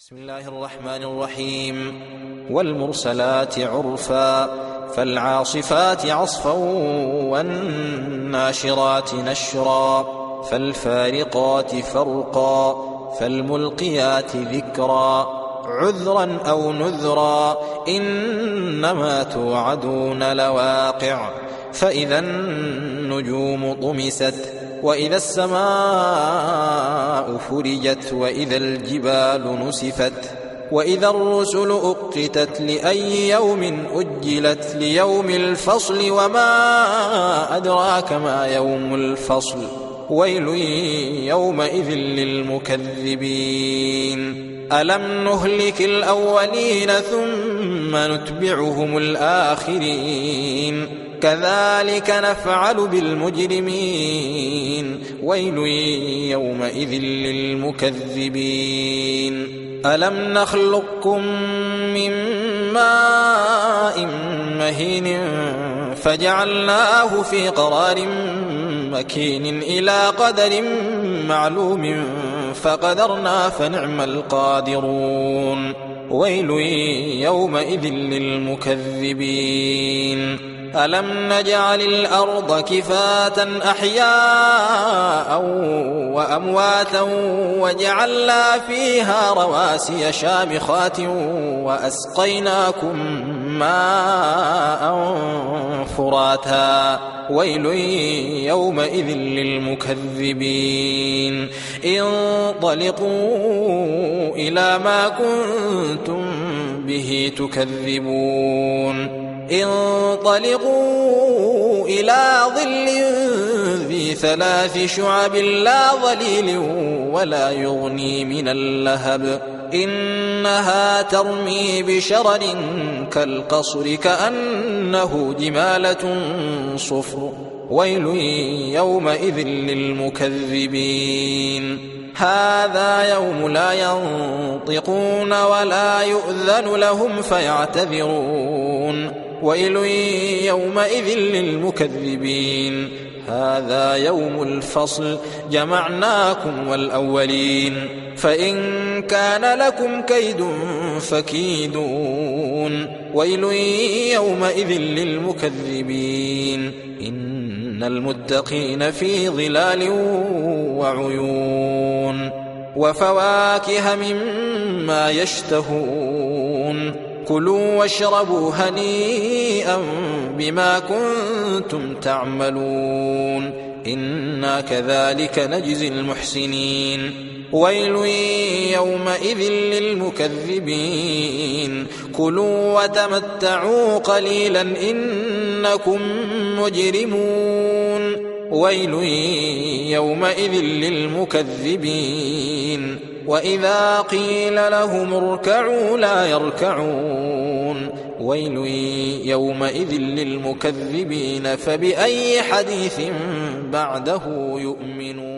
بسم الله الرحمن الرحيم. والمرسلات عرفا فالعاصفات عصفا والناشرات نشرا فالفارقات فرقا فالملقيات ذكرا عذرا أو نذرا إنما توعدون لواقع. فإذا النجوم طمست وإذا السماء فرجت وإذا الجبال نسفت وإذا الرسل أقتت لأي يوم أجلت ليوم الفصل وما أدراك ما يوم الفصل ويل يومئذ للمكذبين. ألم نهلك الأولين ثم نتبعهم الآخرين كذلك نفعل بالمجرمين ويل يومئذ للمكذبين. ألم نخلقكم من ماء مهين فجعلناه في قرار مكين إلى قدر معلوم فقدرنا فنعم القادرون ويل يومئذ للمكذبين. ألم نجعل الأرض كفاة أحياء وأمواتا وجعلنا فيها رواسي شامخات وأسقيناكم ماء فراتا ويل يومئذ للمكذبين. انطلقوا إلى ما كنتم به تكذبون. انطلقوا إلى ظل ذي 3 شعب لا ظليل ولا يغني من اللهب إنها ترمي بشرر كالقصر كأنه جمالة صفر ويل يومئذ للمكذبين. هذا يوم لا ينطقون ولا يؤذن لهم فيعتذرون ويل يومئذ للمكذبين. هذا يوم الفصل جمعناكم والأولين فإن كان لكم كيد فكيدون ويل يومئذ للمكذبين. إن المتقين في ظلال وعيون وفواكه مما يشتهون كلوا واشربوا هنيئا بما كنتم تعملون إنا كذلك نجزي المحسنين ويل يومئذ للمكذبين. كلوا وتمتعوا قليلا إنكم مجرمون ويل يومئذ للمكذبين. وإذا قيل لهم اركعوا لا يركعون ويل يومئذ للمكذبين. فبأي حديث بعده يؤمنون.